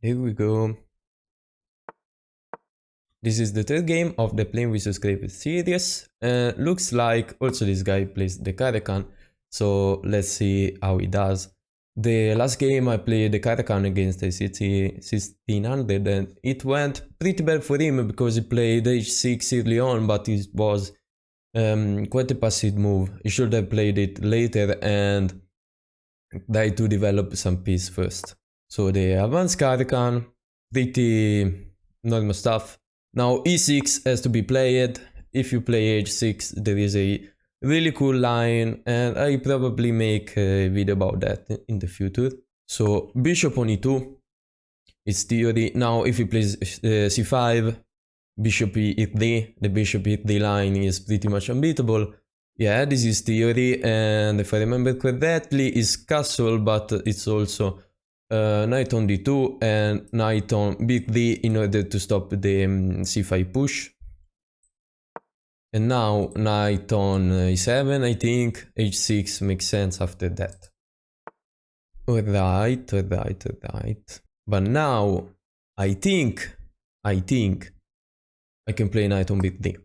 Here we go. This is the third game of the Playing with Subscribers series. Looks like also this guy plays the Karakan, so let's see how he does. The last game I played the Karakan against the City 1600 and it went pretty bad for him because he played h6 early on, but it was quite a passive move. He should have played it later and tried to develop some piece first. So the advanced Karakan, pretty normal stuff. Now e6 has to be played. If you play h6 there is a really cool line and I probably make a video about that in the future. So bishop on e2 is theory. Now if he plays c5, bishop e3, the bishop e3 line is pretty much unbeatable. Yeah, this is theory, and if I remember correctly is castle, but it's also knight on d2 and knight on b3 in order to stop the c5 push. And now knight on e7, I think h6 makes sense after that. Alright. But now I think I can play knight on b3.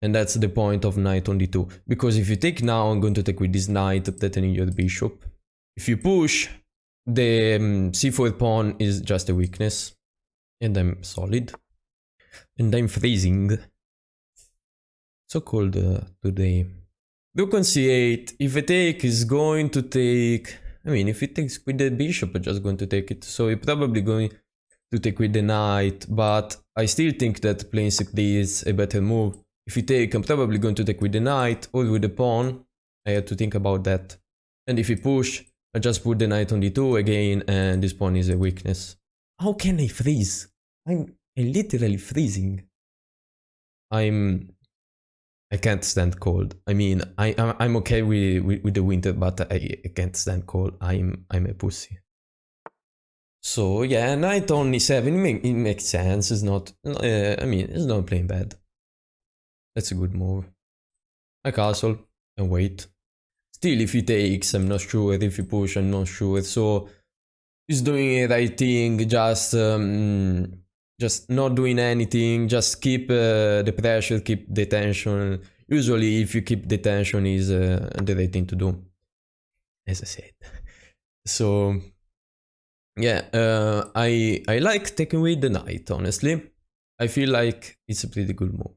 And that's the point of knight on d2. Because if you take now, I'm going to take with this knight, threatening your bishop. If you push, the c4 pawn is just a weakness. And I'm solid. And I'm freezing. So cold today. Rook on c8. If I take, is going to take... I mean, if it takes with the bishop, I'm just going to take it. So it's probably going to take with the knight. But I still think that playing c3 is a better move. If you take, I'm probably going to take with the knight or with the pawn. I have to think about that. And if you push, I just put the knight on d2 again, and this pawn is a weakness. How can I freeze? I'm literally freezing. I can't stand cold. I mean, I'm okay with the winter, but I can't stand cold. I'm a pussy. So yeah, knight on e7, it makes sense. It's not. I mean, it's not playing bad. That's a good move. I castle and wait. Still, if he takes, I'm not sure. If he push, I'm not sure. So he's doing the right thing. Just not doing anything. Just keep the pressure, keep the tension. Usually, if you keep the tension, is the right thing to do. As I said. So yeah, I like taking with the knight. Honestly, I feel like it's a pretty good move.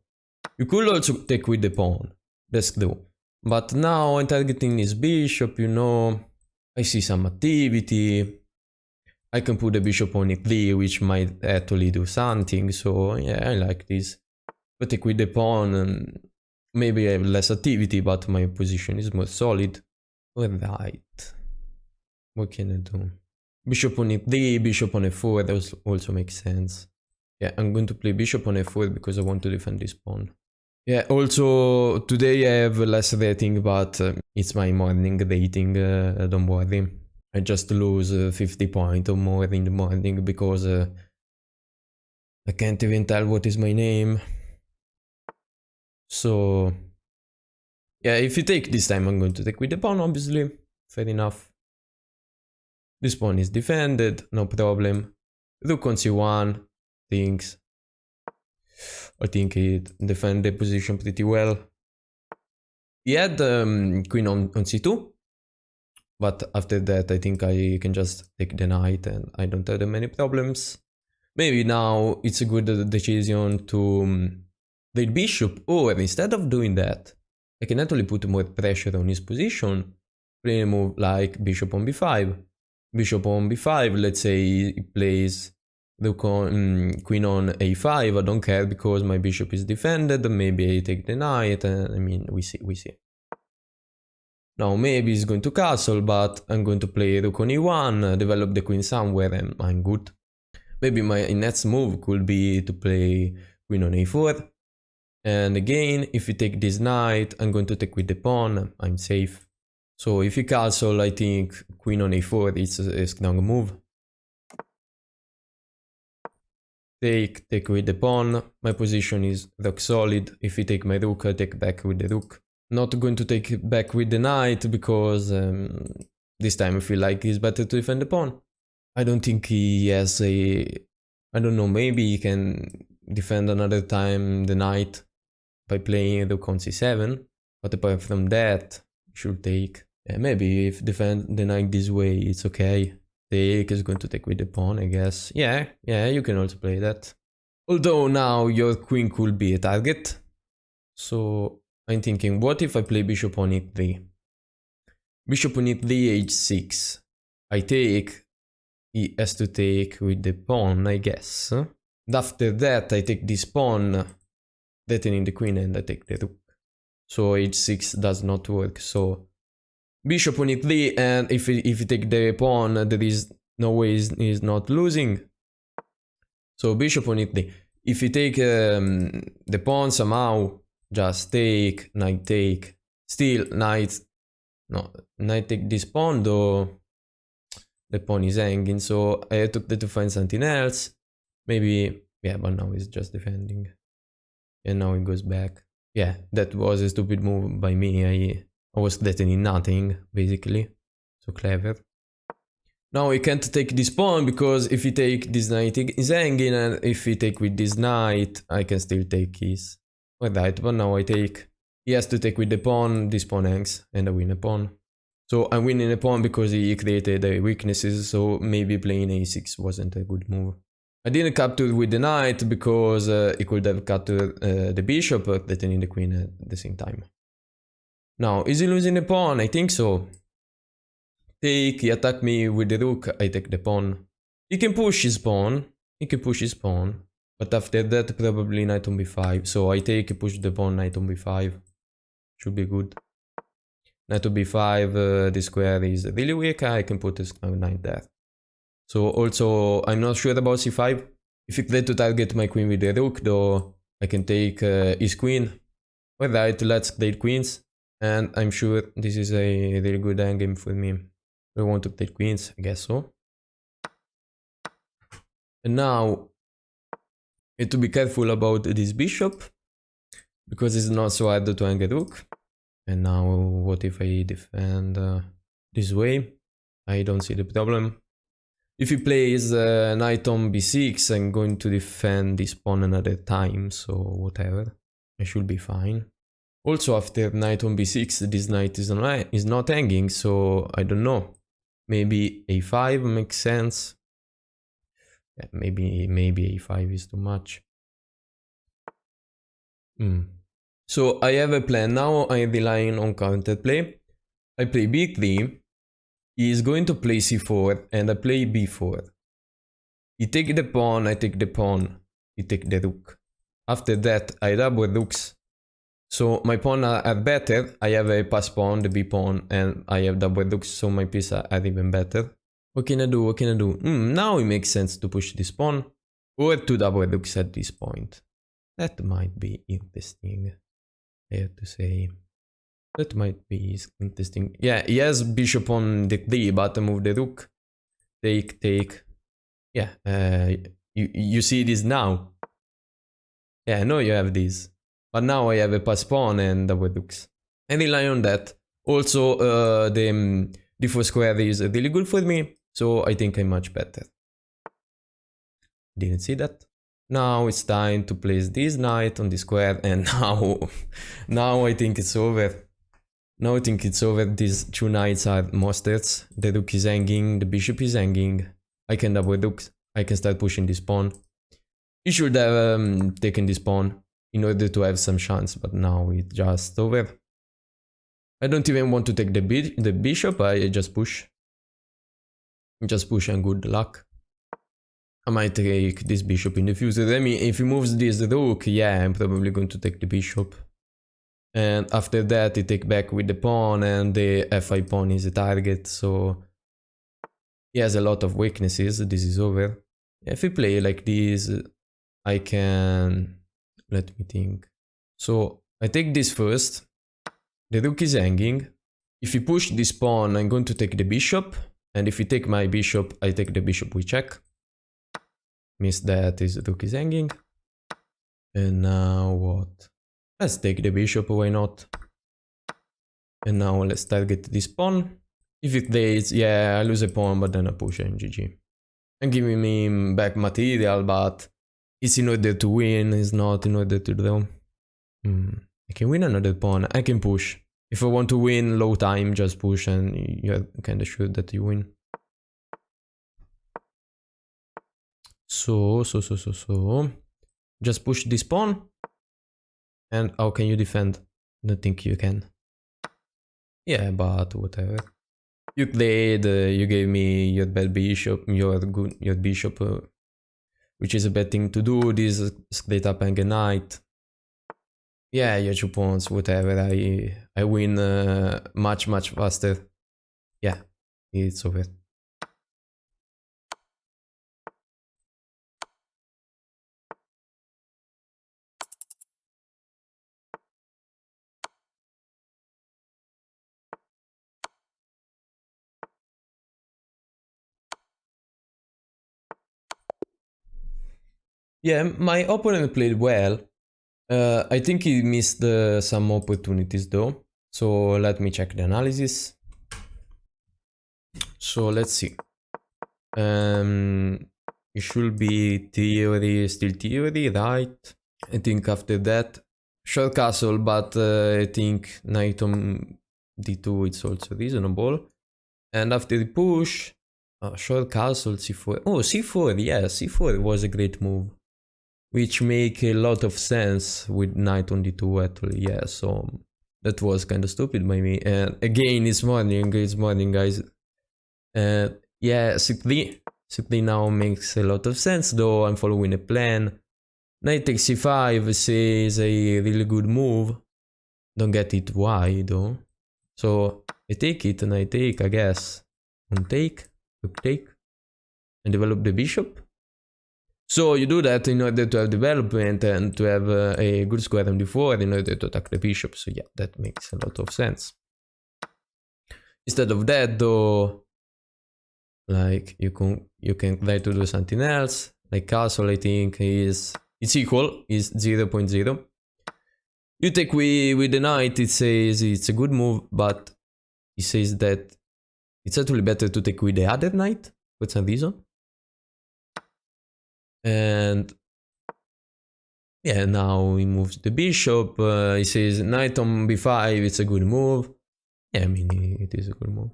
You could also take with the pawn, that's true. But now I'm targeting his bishop, you know, I see some activity. I can put the bishop on e3, which might actually do something, so yeah, I like this. But take with the pawn, and maybe I have less activity, but my position is more solid. Alright, what can I do? Bishop on e3, bishop on e4, that also makes sense. Yeah, I'm going to play bishop on f4 because I want to defend this pawn. Yeah, also today I have less rating, but it's my morning rating, don't worry. I just lose 50 points or more in the morning because I can't even tell what is my name. So yeah, if you take this time, I'm going to take with the pawn, obviously. Fair enough. This pawn is defended, no problem. Rook on c1. Things. I think he defended the position pretty well. He had queen on c2, but after that I think I can just take the knight and I don't have that many problems. Maybe now it's a good decision to play bishop, or instead of doing that, I can actually put more pressure on his position. Play a move like bishop on b5. Bishop on b5, let's say he plays queen on a5, I don't care because my bishop is defended. Maybe I take the knight, I mean, we see. Now maybe he's going to castle, but I'm going to play rook on e1, develop the queen somewhere, and I'm good. Maybe my next move could be to play queen on a4. And again, if you take this knight, I'm going to take with the pawn, I'm safe. So if you castle, I think queen on a4 is a strong move. Take with the pawn, my position is rock solid. If you take my rook, I take back with the rook. Not going to take back with the knight because this time I feel like it's better to defend the pawn. I don't think he has a... I don't know, maybe he can defend another time the knight by playing rook on c7. But apart from that, he should take. Yeah, maybe if defend the knight this way, it's okay. Take is going to take with the pawn, I guess. Yeah, you can also play that. Although now your queen could be a target. So I'm thinking, what if I play bishop on e3? Bishop on e3, h6. I take, he has to take with the pawn, I guess. And after that, I take this pawn, threatening the queen, and I take the rook. So h6 does not work, so bishop on e3, and if you take the pawn, there is no way he's not losing. So bishop on e3. If you take the pawn somehow, just take, knight take, still knight, no, knight take this pawn, though the pawn is hanging, so I had to find something else. Maybe, yeah, but now he's just defending. And now he goes back. Yeah, that was a stupid move by me. I was threatening nothing, basically. So clever. Now he can't take this pawn, because if he take this knight is hanging, and if he take with this knight, I can still take his. Alright, but now I take. He has to take with the pawn, this pawn hangs, and I win a pawn. So I'm winning a pawn because he created weaknesses, so maybe playing a6 wasn't a good move. I didn't capture with the knight because he could have captured the bishop, threatening the queen at the same time. Now, is he losing the pawn? I think so. Take, he attacked me with the rook, I take the pawn. He can push his pawn, but after that probably knight on b5. So I take, push the pawn, knight on b5. Should be good. Knight on b5, the square is really weak, I can put a knight there. So also, I'm not sure about c5. If you try to target my queen with the rook, though, I can take his queen. Alright, let's trade queens. And I'm sure this is a really good endgame for me. I want to take queens, I guess so. And now, I have to be careful about this bishop, because it's not so hard to hang a rook. And now, what if I defend this way? I don't see the problem. If he plays knight on b6, I'm going to defend this pawn another time, so whatever. I should be fine. Also, after knight on b6, this knight is not hanging, so I don't know. Maybe a5 makes sense. Yeah, maybe a5 is too much. So I have a plan. Now I'm relying on counterplay. I play b3. He is going to play c4, and I play b4. He take the pawn, I take the pawn. He take the rook. After that, I double rooks. So my pawn are better. I have a pass pawn, the b pawn, and I have double rooks, so my pieces are even better. What can I do? Now it makes sense to push this pawn, or to double rooks at this point. That might be interesting, I have to say. That might be interesting. Yeah, he has bishop on the d, but I move the rook. Take. Yeah, you see this now. Yeah, I know you have this. But now I have a pass pawn and double rooks. I rely on that. Also, the d4 square is really good for me, so I think I'm much better. Didn't see that. Now it's time to place this knight on the square, and now I think it's over. Now I think it's over. These two knights are monsters. The rook is hanging, the bishop is hanging. I can double rook. I can start pushing this pawn. He should have taken this pawn in order to have some chance, but now it's just over. I don't even want to take the bishop, I just push. Just push and good luck. I might take this bishop in the future. I mean, if he moves this rook, yeah, I'm probably going to take the bishop. And after that, he take back with the pawn, and the f5 pawn is a target, so he has a lot of weaknesses. This is over. If we play like this, I can... Let me think. So I take this first. The rook is hanging. If you push this pawn, I'm going to take the bishop. And if you take my bishop, I take the bishop with check. Means that his rook is hanging. And now what? Let's take the bishop, why not? And now let's target this pawn. If it plays, yeah, I lose a pawn, but then I push and GG. and giving me back material, but it's in order to win, it's not in order to draw. I can win another pawn, I can push. If I want to win low time, just push and you're kinda sure that you win. So. Just push this pawn. And how can you defend? Don't think you can. Yeah, but whatever. You played, you gave me your bad bishop, your bishop, which is a bad thing to do. This straight up and a knight. Yeah, your 2 pawns, whatever. I win much faster. Yeah, it's over. Yeah, my opponent played well. I think he missed some opportunities though. So let me check the analysis. So let's see. It should be theory, still theory, right? I think after that, short castle, but I think knight on d2 it's also reasonable. And after the push, short castle, c4. Oh, c4, yeah, c4 was a great move. Which make a lot of sense with knight on d2 actually, yeah, so that was kind of stupid by me. And again, it's morning guys. Yeah, c3 now makes a lot of sense though, I'm following a plan. Knight takes c5 is a really good move. Don't get it why though. So I take it and I take, I guess. On take, rook take, and develop the bishop. So you do that in order to have development and to have a good square on d4 in order to attack the bishop. So yeah, that makes a lot of sense. Instead of that though, like you can try to do something else. Like castle, I think it's equal, is 0.0. You take with the knight, it says it's a good move, but it says that it's actually better to take with the other knight for some reason. And yeah, now he moves the bishop. He says knight on b5, it's a good move. Yeah, I mean, it is a good move.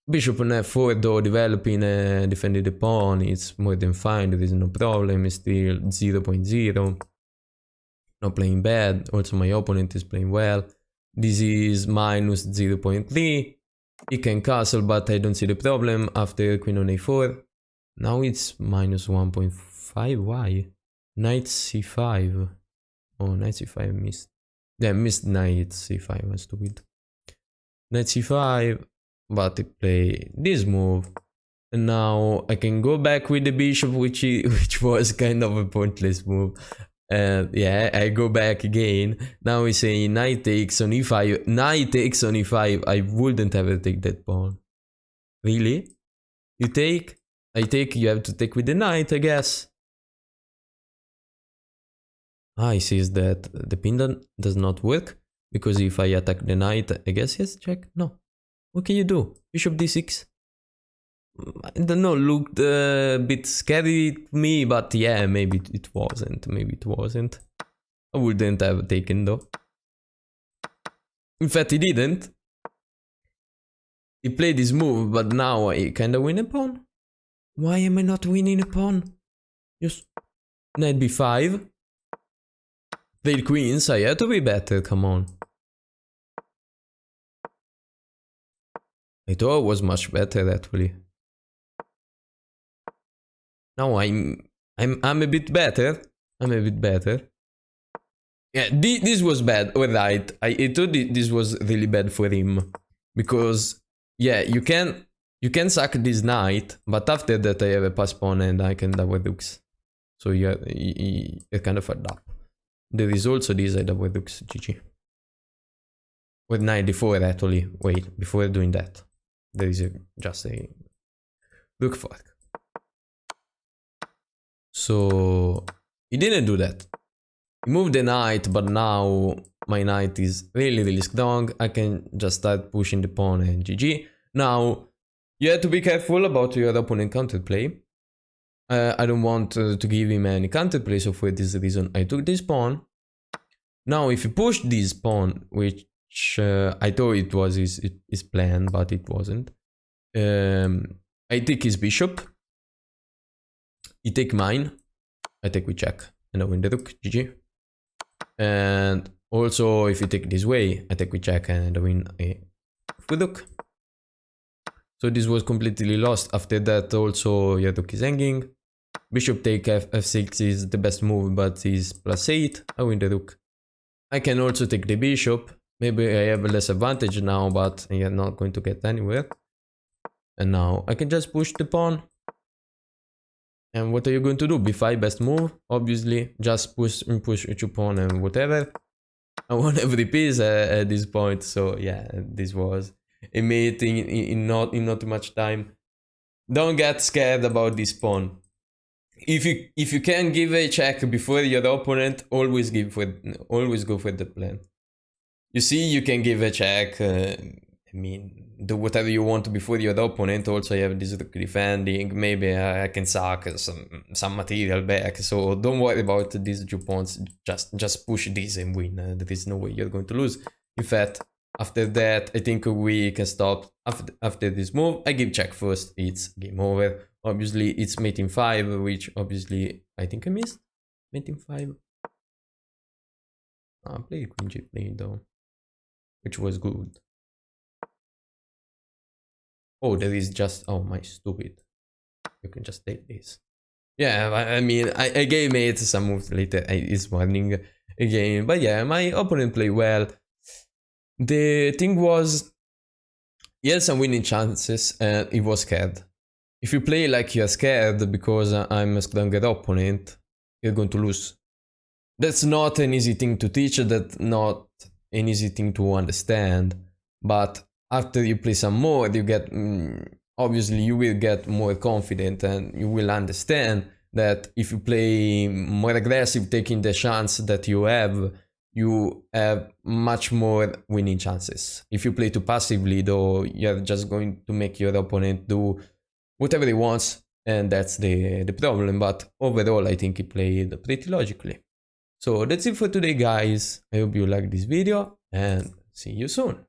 Bishop on f4 though, developing and defending the pawn, it's more than fine, there is no problem, it's still 0.0. Not playing bad, also my opponent is playing well. This is minus 0.3. He can castle, but I don't see the problem after queen on a4. Now it's minus 1.5, why? Knight c5. Oh, knight c5 missed. Yeah, missed knight c5, was stupid. Knight c5, but I play this move. And now I can go back with the bishop, which was kind of a pointless move. Yeah, I go back again. Now he's saying knight takes on e5. Knight takes on e5. I wouldn't ever take that pawn. Really? You take? I take, you have to take with the knight, I guess. Ah, he says that the pendant does not work, because if I attack the knight, I guess yes, check? No. What can you do? Bishop d6? I don't know, looked a bit scary to me, but yeah, maybe it wasn't, I wouldn't have taken though. In fact, he didn't. He played this move, but now I kinda win a pawn. Why am I not winning a pawn? Just knight b5. Played queens, I had to be better, come on. I thought it was much better actually. Now I'm a bit better. Yeah, this was bad, alright. I thought this was really bad for him. Because, yeah, you can sack this knight, but after that I have a pass pawn and I can double dukes. So yeah, you're kind of fucked up. There is also this I double dukes, GG. With knight d4 actually. Wait, before doing that, there is just a rook fork. So he didn't do that. He moved the knight, but now my knight is really strong. I can just start pushing the pawn and GG. Now You have to be careful about your opponent counterplay. I don't want to give him any counterplay, so for this reason I took this pawn. Now if you push this pawn, which I thought it was his plan, but it wasn't. I take his bishop. He take mine. I take with check. And I win the rook. GG. And also if you take this way, I take with check and I win with rook. So this was completely lost. After that also your rook is hanging. Bishop take f6 is the best move, but is +8. I win the rook. I can also take the bishop. Maybe I have less advantage now, but you're not going to get anywhere. And now I can just push the pawn. And what are you going to do? b5 best move, obviously. Just push your pawn and whatever. I won every piece at this point. So yeah, this was a mate in not too much time. Don't get scared about this pawn. If you can give a check before your opponent, always go for the plan. You see, you can give a check. I mean, do whatever you want before your opponent. Also, you have this defending. Maybe I can suck some material back. So don't worry about these 2 pawns. Just push this and win. There is no way you're going to lose. In fact, after that, I think we can stop. After this move, I give check first. It's game over. Obviously, it's mate in 5, which obviously I think I missed. Mate in 5. I played queen g3 though, which was good. Oh, there is just, oh my stupid. You can just take this. Yeah, I mean, I gave mate some moves later this morning again. But yeah, my opponent played well. The thing was, he had some winning chances and he was scared. If you play like you're scared because I'm a stronger opponent, you're going to lose. That's not an easy thing to teach, that's not an easy thing to understand. But after you play some more, you get, obviously you will get more confident and you will understand that if you play more aggressive, taking the chance that you have much more winning chances. If you play too passively though, you're just going to make your opponent do whatever he wants, and that's the problem. But overall, I think he played pretty logically. So that's it for today, guys. I hope you liked this video, and see you soon.